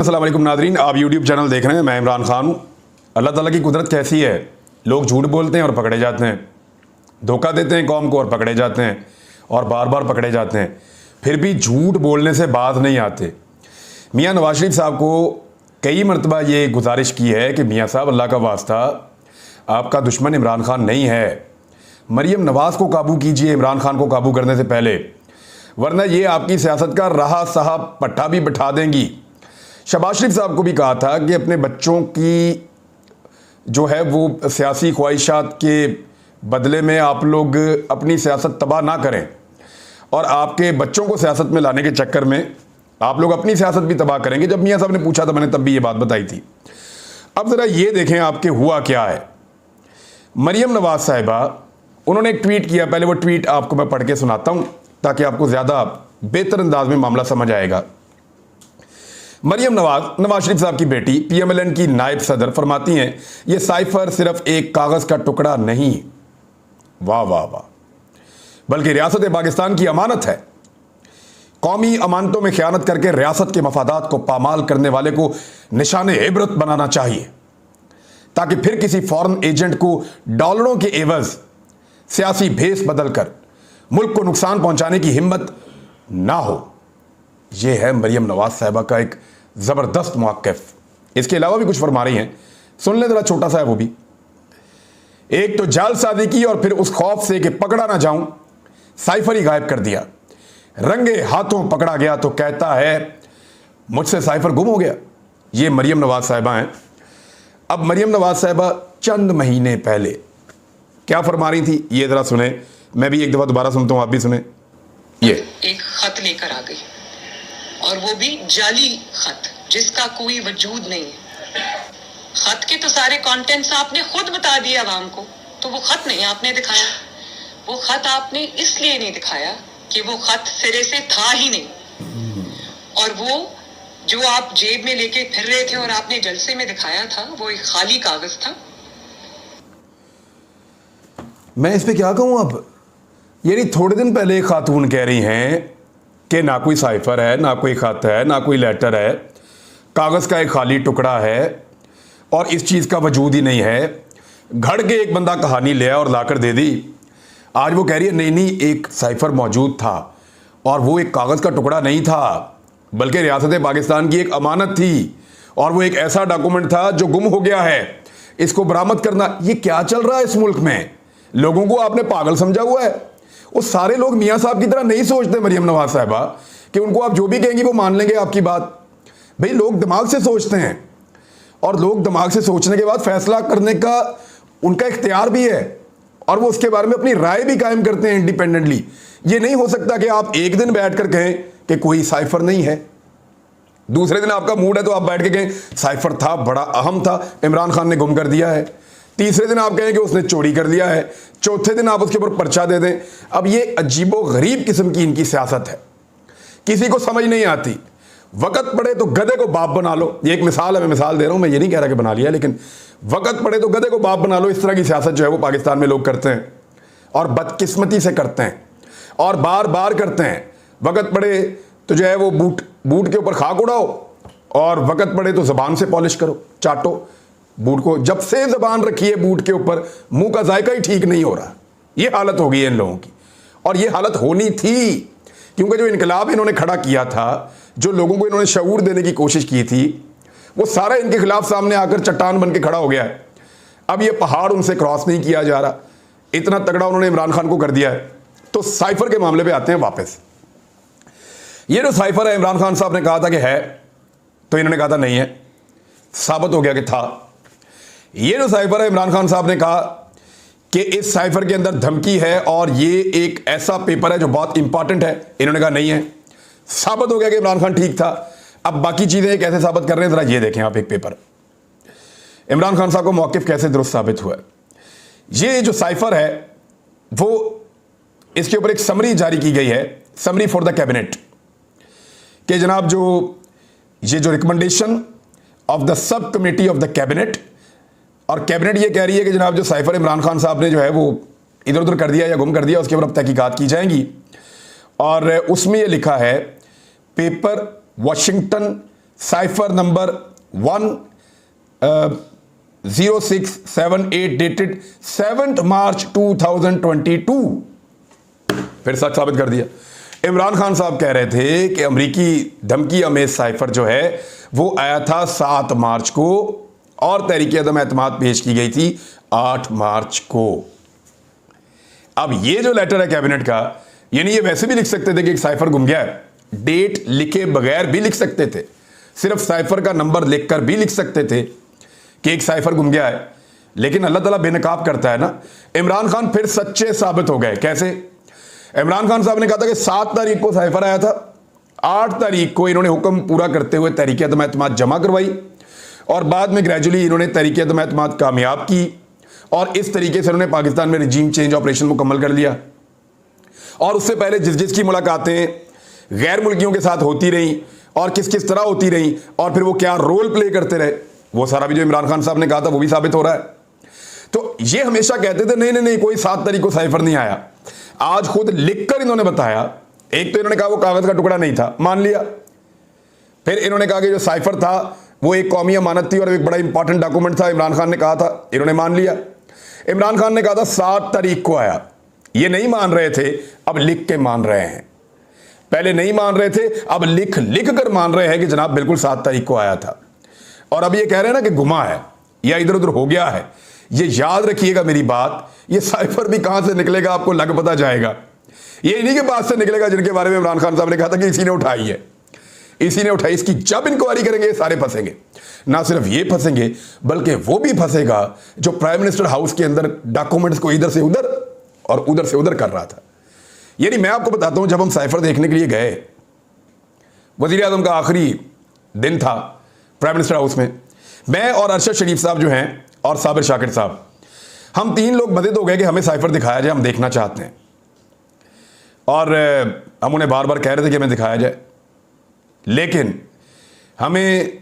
अस्सलाम वालेकुम नादरीन, आप यूट्यूब चैनल देख रहे हैं। मैं इमरान खान हूँ। अल्लाह ताला की कुदरत कैसी है, लोग झूठ बोलते हैं और पकड़े जाते हैं, धोखा देते हैं कौम को और पकड़े जाते हैं और बार बार पकड़े जाते हैं, फिर भी झूठ बोलने से बाज नहीं आते। मियाँ नवाज शरीफ साहब को कई मरतबा ये गुजारिश की है कि मियाँ साहब अल्लाह का वास्ता आपका दुश्मन इमरान खान नहीं है, मरीम नवाज़ को काबू कीजिए इमरान खान को काबू करने से पहले, वरना ये आपकी सियासत का रहा साहब पट्टा भी बिठा देंगी। शहबाज शरीफ साहब को भी कहा था कि अपने बच्चों की जो है वो सियासी ख्वाहिशात के बदले में आप लोग अपनी सियासत तबाह ना करें और आपके बच्चों को सियासत में लाने के चक्कर में आप लोग अपनी सियासत भी तबाह करेंगे। जब मियाँ साहब ने पूछा था मैंने तब भी ये बात बताई थी। अब ज़रा ये देखें आपके हुआ क्या है। मरीम नवाज साहिबा उन्होंने एक ट्वीट किया, पहले वो ट्वीट आपको मैं पढ़ के सुनाता हूँ ताकि आपको ज़्यादा बेहतर अंदाज में मामला समझ आएगा। मरीम नवाज शरीफ साहब की बेटी PMLN की नायब सदर फरमाती हैं ये साइफर सिर्फ एक कागज़ का टुकड़ा नहीं, वाह वाह वाह, बल्कि रियासत पाकिस्तान की अमानत है। कौमी अमानतों में ख़यानत करके रियासत के मफादात को पामाल करने वाले को निशाने इबरत बनाना चाहिए ताकि फिर किसी फॉरेन एजेंट को डॉलरों के एवज सियासी भेस बदल कर मुल्क को नुकसान पहुंचाने की हिम्मत ना हो। यह है मरीम नवाज साहिबा का एक ज़बरदस्त मौक़िफ़। इसके अलावा भी कुछ फरमा रही हैं, सुन लें ज़रा, छोटा सा है वो भी। एक तो जालसाजी की और फिर उस खौफ से कि पकड़ा ना जाऊं साइफर ही गायब कर दिया, रंगे हाथों पकड़ा गया तो कहता है मुझसे साइफर गुम हो गया। ये मरीम नवाज साहिबा हैं। अब मरीम नवाज साहिबा चंद महीने पहले क्या फरमा रही थी ये ज़रा सुने, मैं भी एक दफ़ा दोबारा सुनता हूँ, आप भी सुने। ये एक खत लेकर आ गई और वो भी जाली खत जिसका कोई वजूद नहीं है। खत के तो सारे कंटेंट्स आपने खुद बता दिए आवाम को, तो वो खत नहीं आपने दिखाया। वो खत आपने इसलिए नहीं दिखाया कि वो खत सिरे से था ही नहीं, और वो जो आप जेब में लेके फिर रहे थे और आपने जलसे में दिखाया था वो एक खाली कागज था। मैं इस पे क्या कहूँ अब। यानी थोड़े दिन पहले एक खातून कह रही हैं कि ना कोई साइफर है, ना कोई खत है, ना कोई लेटर है, कागज़ का एक खाली टुकड़ा है और इस चीज़ का वजूद ही नहीं है। घड़ के एक बंदा कहानी ले आया और लाकर दे दी। आज वो कह रही है नहीं नहीं एक साइफर मौजूद था और वो एक कागज़ का टुकड़ा नहीं था बल्कि रियासत पाकिस्तान की एक अमानत थी और वो एक ऐसा डॉक्यूमेंट था जो गुम हो गया है, इसको बरामद करना। ये क्या चल रहा है इस मुल्क में? लोगों को आपने पागल समझा हुआ है। वो सारे लोग मियाँ साहब की तरह नहीं सोचते मरीम नवाज साहिबा कि उनको आप जो भी कहेंगी वो मान लेंगे आपकी बात। भाई लोग दिमाग से सोचते हैं और लोग दिमाग से सोचने के बाद फैसला करने का उनका इख्तियार भी है और वो उसके बारे में अपनी राय भी कायम करते हैं इंडिपेंडेंटली। ये नहीं हो सकता कि आप एक दिन बैठ कर कहें कि कोई साइफर नहीं है, दूसरे दिन आपका मूड है तो आप बैठ के कहें साइफर था, बड़ा अहम था, इमरान खान ने गुम कर दिया है, तीसरे दिन आप कहें कि उसने चोरी कर लिया है, चौथे दिन आप उसके ऊपर पर्चा दे दें। अब ये अजीबो गरीब किस्म की इनकी सियासत है, किसी को समझ नहीं आती। वक़्त पड़े तो गधे को बाप बना लो, ये एक मिसाल है, मैं मिसाल दे रहा हूँ, मैं ये नहीं कह रहा कि बना लिया, लेकिन वक़्त पड़े तो गधे को बाप बना लो। इस तरह की सियासत जो है वो पाकिस्तान में लोग करते हैं और बदकिस्मती से करते हैं और बार बार करते हैं। वक़्त पड़े तो जो है वो बूट के ऊपर खाक उड़ाओ और वक़्त पड़े तो ज़बान से पॉलिश करो, चाटो बूट को। जब से ज़बान रखी है बूट के ऊपर मुंह का जायका ही ठीक नहीं हो रहा। ये हालत हो गई है इन लोगों की और ये हालत होनी थी क्योंकि जो इनकलाब इन्होंने खड़ा किया था, जो लोगों को इन्होंने शऊर देने की कोशिश की थी, वो सारा इनके खिलाफ सामने आकर चट्टान बन के खड़ा हो गया है। अब ये पहाड़ उनसे क्रॉस नहीं किया जा रहा, इतना तगड़ा उन्होंने इमरान खान को कर दिया है। तो साइफर के मामले पे आते हैं वापस। ये जो साइफर है इमरान खान साहब ने कहा था कि है, तो इन्होंने कहा था नहीं है, साबित हो गया कि था। ये जो साइफर है इमरान खान साहब ने कहा कि इस साइफर के अंदर धमकी है और ये एक ऐसा पेपर है जो बहुत इंपॉर्टेंट है, इन्होंने कहा नहीं है, साबित हो गया कि इमरान खान ठीक था। अब बाकी चीजें कैसे साबित कर रहे हैं जरा ये देखें आप। एक पेपर, इमरान खान साहब को मौक़िफ़ कैसे दुरुस्त साबित हुआ है। ये जो साइफर है वो, इसके ऊपर एक समरी जारी की गई है, समरी फॉर द कैबिनेट, कि जनाब ये जो recommendation of the sub committee of the cabinet, और कैबिनेट ये कह रही है कि जनाब जो साइफर इमरान खान साहब ने जो है वो इधर उधर कर दिया या गुम कर दिया, उसके ऊपर अब तहकीकात की जाएंगी। और उसमें ये लिखा है paper Washington cipher number 10678 dated 7 मार्च 2022 फिर सच साबित कर दिया। इमरान खान साहब कह रहे थे कि अमेरिकी धमकी अमेज साइफर जो है वो आया था 7 मार्च को और तहरीक अदम एतमाद पेश की गई थी 8 मार्च को। अब ये जो लेटर है कैबिनेट का, यानी ये वैसे भी लिख सकते थे कि एक साइफर गुम गया है, डेट लिखे बगैर भी लिख सकते थे, सिर्फ साइफर का नंबर लिखकर भी लिख सकते थे कि एक साइफर गुम गया है, लेकिन अल्लाह ताला बेनकाब करता है ना। इमरान खान फिर सच्चे साबित हो गए। कैसे? इमरान खान साहब ने कहा था कि 7 तारीख को साइफर आया था, 8 तारीख को इन्होंने हुक्म पूरा करते हुए तहरीक अदम एतमाद जमा करवाई और बाद में ग्रेजुअली इन्होंने तहरीक अदम एतमाद कामयाब की और इस तरीके से उन्होंने पाकिस्तान में रिजीम चेंज ऑपरेशन मुकम्मल कर लिया। और उससे पहले जिसकी मुलाकातें गैर मुल्कियों के साथ होती रहीं और किस किस तरह होती रहीं और फिर वो क्या रोल प्ले करते रहे, वो सारा भी जो इमरान खान साहब ने कहा था वो भी साबित हो रहा है। तो ये हमेशा कहते थे नहीं नहीं नहीं कोई 7 तारीख को साइफर नहीं आया। आज खुद लिखकर इन्होंने बताया। एक तो इन्होंने कहा वो कागज का टुकड़ा नहीं था, मान लिया। फिर इन्होंने कहा कि जो साइफर था वो एक कौमी अमानत थी और एक बड़ा इंपॉर्टेंट डॉक्यूमेंट था, इमरान खान ने कहा था, इन्होंने मान लिया। इमरान खान ने कहा था 7 तारीख को आया, ये नहीं मान रहे थे, अब लिख के मान रहे हैं। पहले नहीं मान रहे थे, अब लिख कर मान रहे हैं कि जनाब बिल्कुल 7 तारीख को आया था। और अब ये कह रहे हैं ना कि गुमा है या इधर उधर हो गया है। ये याद रखिएगा मेरी बात, ये साइफर भी कहां से निकलेगा आपको लग पता जाएगा। ये इन्हीं के पास से निकलेगा जिनके बारे में इमरान खान साहब ने कहा था कि इसी ने उठाई है, इसी ने उठाई। इसकी जब इंक्वायरी करेंगे ये सारे फंसेंगे। ना सिर्फ ये फंसेंगे बल्कि वो भी फंसेगा जो प्राइम मिनिस्टर हाउस के अंदर डॉक्यूमेंट्स को इधर से उधर और उधर से उधर कर रहा था। यानी मैं आपको बताता हूं, जब हम साइफर देखने के लिए गए, वजीर आजम का आखिरी दिन था प्राइम मिनिस्टर हाउस में, मैं और अरशद शरीफ साहब जो हैं और साबिर शाकिर साहब, हम 3 लोग मदद हो गए कि हमें साइफर दिखाया जाए, हम देखना चाहते हैं। और हम उन्हें बार बार कह रहे थे कि हमें दिखाया जाए, लेकिन हमें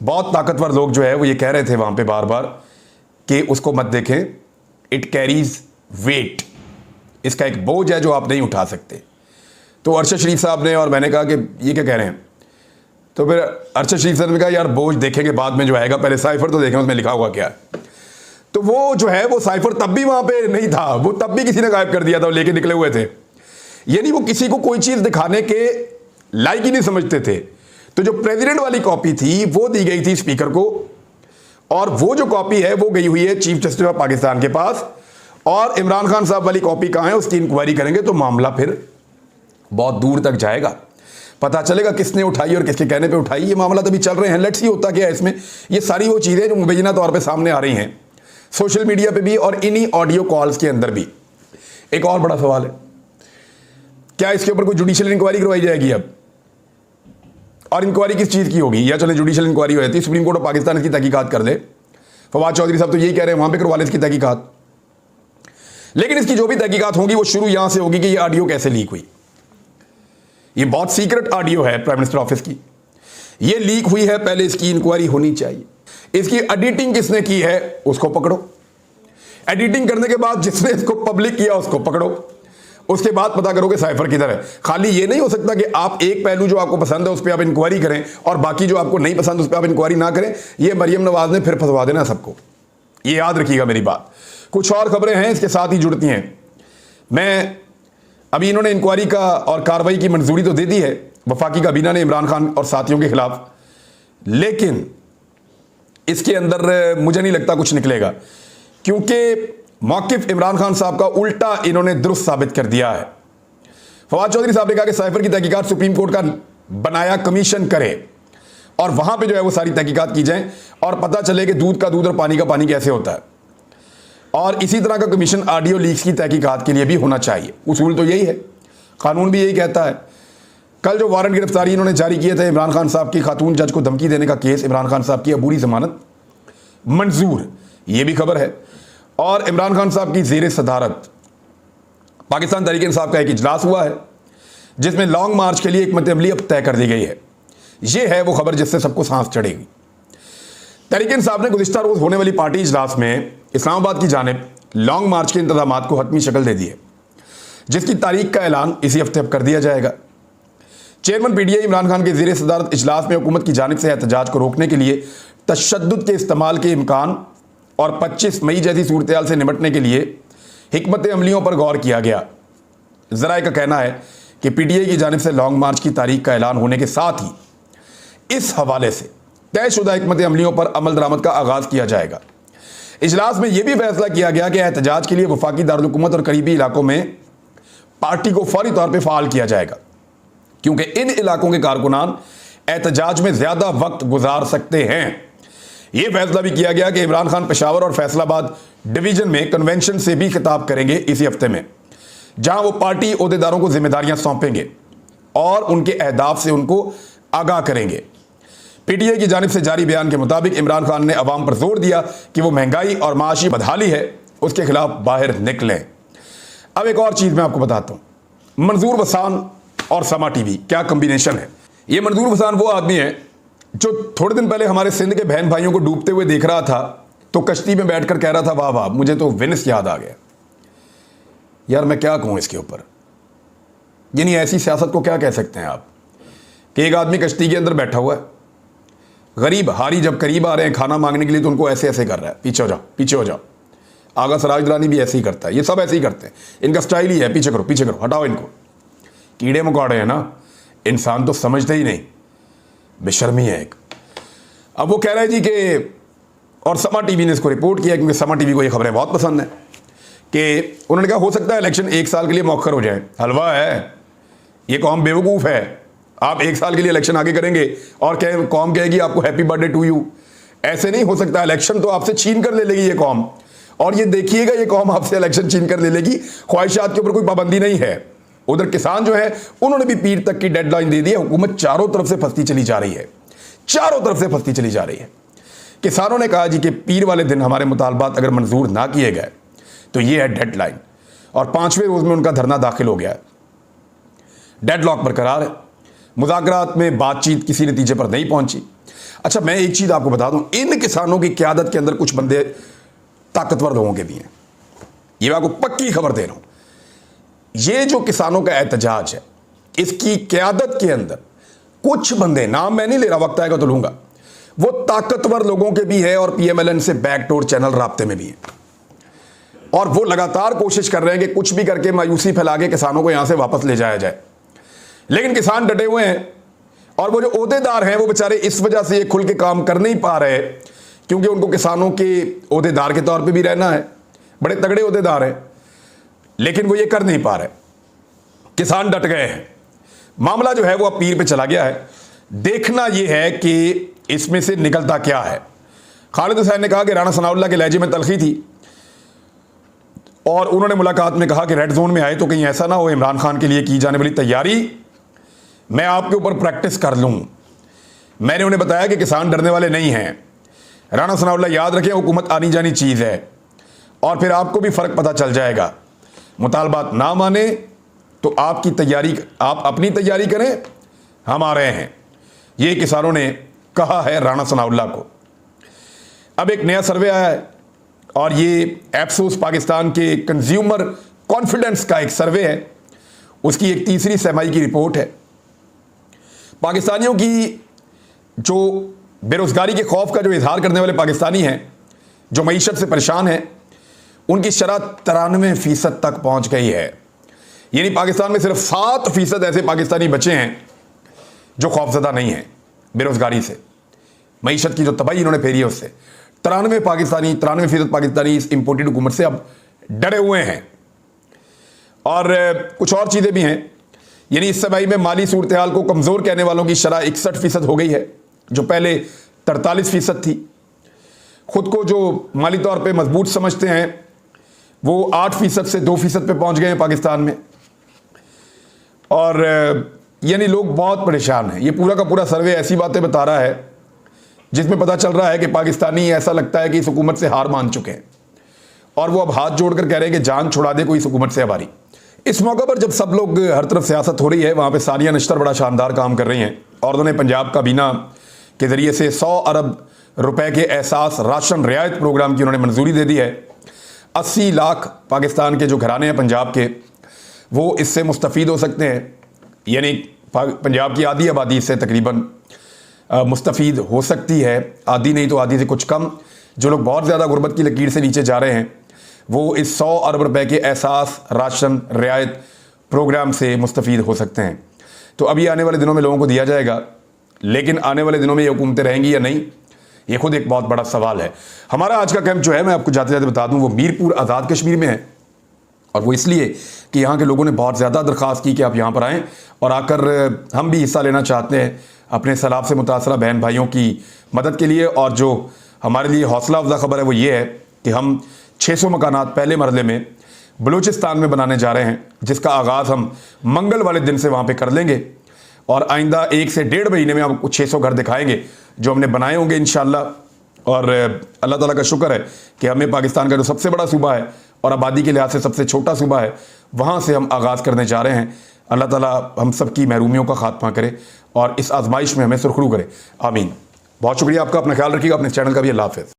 बहुत ताकतवर लोग जो है वो ये कह रहे थे वहां पे बार बार कि उसको मत देखें, इट कैरीज वेट, इसका एक बोझ है जो आप नहीं उठा सकते। तो अरशद शरीफ साहब ने और मैंने कहा कि ये क्या कह रहे हैं। तो फिर अरशद शरीफ साहब ने कहा यार बोझ देखेंगे बाद में जो आएगा, पहले साइफर तो देखें उसमें लिखा हुआ क्या है। तो वो जो है वो साइफर तब भी वहां पे नहीं था, वो तब भी किसी ने गायब कर दिया था, वो लेके निकले हुए थे। यानी वो किसी को कोई चीज दिखाने के लायक ही नहीं समझते थे। तो जो प्रेसिडेंट वाली कॉपी थी वो दी गई थी स्पीकर को, और वो जो कॉपी है वो गई हुई है चीफ जस्टिस ऑफ पाकिस्तान के पास। और इमरान खान साहब वाली कॉपी कहां है, उसकी इंक्वायरी करेंगे तो मामला फिर बहुत दूर तक जाएगा, पता चलेगा किसने उठाई और किसके कहने पे उठाई। ये मामला तभी चल रहे हैं, लेट्स सी होता क्या है इसमें। ये सारी वो चीजें जो मुबैना तौर पे सामने आ रही हैं सोशल मीडिया पे भी और इन्हीं ऑडियो कॉल्स के अंदर भी। एक और बड़ा सवाल है, क्या इसके ऊपर कोई जुडिशियल इंक्वायरी करवाई जाएगी अब? और इंक्वायरी किस चीज की होगी? या चले जुडिशियल इंक्वायरी हो जाती है, सुप्रीम कोर्ट ऑफ पाकिस्तान इसकी तहकीकात कर दे। फवाद चौधरी साहब तो यही कह रहे हैं वहां पे करवा ले इसकी तहकीकात। लेकिन इसकी जो भी तहकीकात होगी वो शुरू यहां से होगी कि ये ऑडियो कैसे लीक हुई। ये बहुत सीक्रेट ऑडियो है प्राइम मिनिस्टर ऑफिस की, ये लीक हुई है, पहले इसकी इंक्वायरी होनी चाहिए। इसकी एडिटिंग किसने की है उसको पकड़ो, एडिटिंग करने के बाद जिसने इसको पब्लिक किया उसको पकड़ो, उसके बाद पता करो कि साइफर किधर है। खाली ये नहीं हो सकता कि आप एक पहलू जो आपको पसंद है उस पर आप इंक्वायरी करें और बाकी जो आपको नहीं पसंद उस पर आप इंक्वायरी ना करें। ये मरियम नवाज ने फिर फंसवा देना सबको, ये याद रखिएगा मेरी बात। कुछ और खबरें हैं इसके साथ ही जुड़ती हैं। मैं अभी इन्होंने इंक्वायरी का और कार्रवाई की मंजूरी तो दे दी है वफाकी काबीना ने इमरान खान और साथियों के खिलाफ, लेकिन इसके अंदर मुझे नहीं लगता कुछ निकलेगा, क्योंकि मौकिफ इमरान खान साहब का उल्टा इन्होंने दुरुस्त साबित कर दिया है। फवाद चौधरी साहब ने कहा कि साइफर की तहकीकात सुप्रीम कोर्ट का बनाया कमीशन करे और वहां पे जो है वो सारी तहकीकात की जाए और पता चले कि दूध का दूध और पानी का पानी कैसे होता है। और इसी तरह का कमीशन ऑडियो लीक्स की तहकीकात के लिए भी होना चाहिए। उसूल तो यही है, कानून भी यही कहता है। कल जो वारंट गिरफ्तारी इन्होंने जारी किए थे इमरान खान साहब की खातून जज को धमकी देने का केस, इमरान खान साहब की अबूरी जमानत मंजूर, ये भी खबर है। और इमरान खान साहब की ज़ेरे सदारत पाकिस्तान तहरीक इंसाफ का एक इजलास हुआ है जिसमें लॉन्ग मार्च के लिए एक मतअमली अब तय कर दी गई है। ये है वो खबर जिससे सबको सांस चढ़ेगी। तहरीक इंसाफ ने गुज़िश्ता रोज़ होने वाली पार्टी इजलास में इस्लामाबाद की जानिब लॉन्ग मार्च के इंतजामात को हतमी शक्ल दे दी है, जिसकी तारीख का ऐलान इसी हफ्ते अब कर दिया जाएगा। चेयरमैन पीटीआई इमरान खान के ज़ेर सदारत इजलास में हुकूमत की जानिब से एहतजाज को रोकने के लिए तशद्दुद के इस्तेमाल के इम्कान और 25 मई जैसी सूरत से निपटने के लिए हिकमत अमलियों पर गौर किया गया। ज़राए का कहना है कि पीटीआई की जानिब से लॉन्ग मार्च की तारीख का ऐलान होने के साथ ही इस हवाले से तयशुदा हिकमत अमलियों पर अमल दरामद का आगाज़ किया जाएगा। इजलास में यह भी फैसला किया गया कि एहतजाज के लिए वफाकी दारुल हुकूमत और करीबी इलाकों में पार्टी को फौरी तौर पर फ़ाल किया जाएगा, क्योंकि इन इलाकों के कारकुनान एहतजाज में ज़्यादा वक्त गुजार सकते हैं। यह फैसला भी किया गया कि इमरान खान पेशावर और फैसलाबाद डिवीज़न में कन्वेंशन से भी खिताब करेंगे इसी हफ्ते में, जहां वो पार्टी ओहदेदारों को जिम्मेदारियां सौंपेंगे और उनके अहदाफ से उनको आगाह करेंगे। पीटीआई की जानिब से जारी बयान के मुताबिक इमरान खान ने अवाम पर जोर दिया कि वो महंगाई और माशी बदहाली है उसके खिलाफ बाहर निकलें। अब एक और चीज़ मैं आपको बताता हूँ, मंजूर वसान और समा टीवी क्या कम्बिनेशन है। ये मंजूर वसान वो आदमी है जो थोड़े दिन पहले हमारे सिंध के बहन भाइयों को डूबते हुए देख रहा था तो कश्ती में बैठकर कह रहा था वाह वाह मुझे तो वेनिस याद आ गया। यार मैं क्या कहूँ इसके ऊपर, यानी ऐसी सियासत को क्या कह सकते हैं आप कि एक आदमी कश्ती के अंदर बैठा हुआ है, गरीब हारी जब करीब आ रहे हैं खाना मांगने के लिए तो उनको ऐसे ऐसे कर रहा है, पीछे हो जाओ पीछे हो जाओ। आगा सराज दुरानी भी ऐसे ही करता है, ये सब ऐसे ही करते हैं, इनका स्टाइल ही है पीछे करो हटाओ इनको। कीड़े मकोड़े हैं ना, इंसान तो समझते ही नहीं, बेशर्मी है एक। अब वो कह रहा है जी कि, और समा टीवी ने इसको रिपोर्ट किया क्योंकि समा टीवी को ये खबरें बहुत पसंद है कि उन्होंने कहा हो सकता है इलेक्शन 1 साल के लिए मौखर हो जाए। हलवा है, ये कौम बेवकूफ़ है। आप 1 साल के लिए इलेक्शन आगे करेंगे और कौम कहेगी आपको हैप्पी बर्थडे टू यू। ऐसे नहीं हो सकता, इलेक्शन तो आपसे छीन कर ले लेगी ये कौम, और ये देखिएगा ये कौम आपसे इलेक्शन छीन कर ले लेगी। ख्वाहिशात के ऊपर कोई पाबंदी नहीं है। उधर किसान जो है उन्होंने भी पीर तक की डेडलाइन दे दी है। हुकूमत चारों तरफ से फंसती चली जा रही है, चारों तरफ से फंसती चली जा रही है। किसानों ने कहा जी कि पीर वाले दिन हमारे मुतालबात अगर मंजूर ना किए गए तो ये है डेडलाइन, और 5वें रोज में उनका धरना दाखिल हो गया है। डेडलॉक बरकरार है, मुज़ाकरात में बातचीत किसी नतीजे पर नहीं पहुंची। अच्छा मैं एक चीज़ आपको बता दूं, इन किसानों की क़यादत के अंदर कुछ बंदे ताकतवर लोगों के भी हैं, ये मैं आपको पक्की खबर दे रहा हूं। ये जो किसानों का एहतजाज है इसकी क़यादत के अंदर कुछ बंदे, नाम मैं नहीं ले रहा, वक्त आएगा तो लूंगा, वो ताकतवर लोगों के भी है और पीएमएलएन से बैकडोर चैनल राब्ते में भी है, और वो लगातार कोशिश कर रहे हैं कि कुछ भी करके मायूसी फैला के किसानों को यहां से वापस ले जाया जाए। लेकिन किसान डटे हुए हैं, और वो जो ओहदेदार हैं वो बेचारे इस वजह से ये खुल के काम कर नहीं पा रहे क्योंकि उनको किसानों के ओहदेदार के तौर पे भी रहना है, बड़े तगड़े ओहदेदार हैं, लेकिन वो ये कर नहीं पा रहे। किसान डट गए हैं, मामला जो है वो अब पीर पे चला गया है। देखना ये है कि इसमें से निकलता क्या है। खालिद हुसैन ने कहा कि राणा सनाउल्लाह के लहजे में तलखी थी और उन्होंने मुलाकात में कहा कि रेड जोन में आए तो कहीं ऐसा ना हो इमरान खान के लिए की जाने वाली तैयारी मैं आपके ऊपर प्रैक्टिस कर लूं। मैंने उन्हें बताया कि किसान डरने वाले नहीं हैं। राणा सनाउल्लाह याद रखें हुकूमत आनी जानी चीज़ है और फिर आपको भी फ़र्क पता चल जाएगा। मुतालबात ना माने तो आपकी तैयारी, आप अपनी तैयारी करें, हम आ रहे हैं। ये किसानों ने कहा है राणा सनाउल्लाह को। अब एक नया सर्वे आया है और ये एप्सोस पाकिस्तान के कंज्यूमर कॉन्फिडेंस का एक सर्वे है, उसकी एक तीसरी सहमाई की रिपोर्ट है। पाकिस्तानियों की जो बेरोज़गारी के खौफ का जो इजहार करने वाले पाकिस्तानी हैं जो मईशत से परेशान हैं, उनकी शरह 93% तक पहुंच गई है। यानी पाकिस्तान में सिर्फ 7% ऐसे पाकिस्तानी बचे हैं जो खौफजदा नहीं हैं बेरोज़गारी से, मईशत की जो तबाही इन्होंने फेरी है उससे। 93% पाकिस्तानी इस इम्पोर्टेड हुकूमत से अब डरे हुए हैं। और कुछ और चीज़ें भी हैं, यानी इस समय में माली सूरत हाल को कमज़ोर कहने वालों की शरह 61% हो गई है, जो पहले 43% थी। ख़ुद को जो माली तौर पे मजबूत समझते हैं वो 8% से 2% पे पहुंच गए हैं पाकिस्तान में। और यानी लोग बहुत परेशान हैं। ये पूरा का पूरा सर्वे ऐसी बातें बता रहा है जिसमें पता चल रहा है कि पाकिस्तानी ऐसा लगता है कि इस हुकूमत से हार मान चुके हैं और वो अब हाथ जोड़कर कह रहे हैं कि जान छुड़ा दे कोई इस हुकूमत से हमारी। इस मौका पर जब सब लोग हर तरफ सियासत हो रही है, वहाँ पे सानिया नश्तर बड़ा शानदार काम कर रही हैं और उन्होंने पंजाब काबीना के ज़रिए से 100 अरब रुपए के एहसास राशन रियायत प्रोग्राम की उन्होंने मंजूरी दे दी है। 80 लाख पाकिस्तान के जो घराने हैं पंजाब के, वो इससे मुस्तफ़ीद हो सकते हैं। यानी पंजाब की आधी आबादी इससे तकरीबन मुस्तफ़ीद हो सकती है, आधी नहीं तो आधी से कुछ कम। जो लोग बहुत ज़्यादा गुर्बत की लकीर से नीचे जा रहे हैं वो इस 100 अरब रुपए के एहसास राशन रियायत प्रोग्राम से मुस्तफ़ीद हो सकते हैं। तो अभी आने वाले दिनों में लोगों को दिया जाएगा, लेकिन आने वाले दिनों में ये हुकूमतें रहेंगी या नहीं, ये खुद एक बहुत बड़ा सवाल है। हमारा आज का कैंप जो है, मैं आपको जाते जाते बता दूं, वो मीरपुर आज़ाद कश्मीर में है। और वो इसलिए कि यहाँ के लोगों ने बहुत ज़्यादा दरख्वास्त की कि आप यहाँ पर आएँ और आकर हम भी हिस्सा लेना चाहते हैं अपने सैलाब से मुतासरा बहन भाइयों की मदद के लिए। और जो हमारे लिए हौसला अफजा खबर है वो ये है कि हम 600 मकानात पहले मरले में बलूचिस्तान में बनाने जा रहे हैं, जिसका आगाज़ हम मंगल वाले दिन से वहाँ पे कर लेंगे और आइंदा 1 से 1.5 महीने में आपको 600 घर दिखाएंगे जो हमने बनाए होंगे इंशाअल्लाह। और अल्लाह ताला का शुक्र है कि हमें पाकिस्तान का जो सबसे बड़ा सूबा है और आबादी के लिहाज से सबसे छोटा सूबा है, वहाँ से हम आगाज़ करने जा रहे हैं। अल्लाह ताला हम सब की महरूमियों का खात्मा करे और इस आजमाइश में हमें सुरखरू करे, आमीन। बहुत शुक्रिया आपका, अपना ख्याल रखिएगा, अपने चैनल का भी। अल्लाह हाफ़िज़।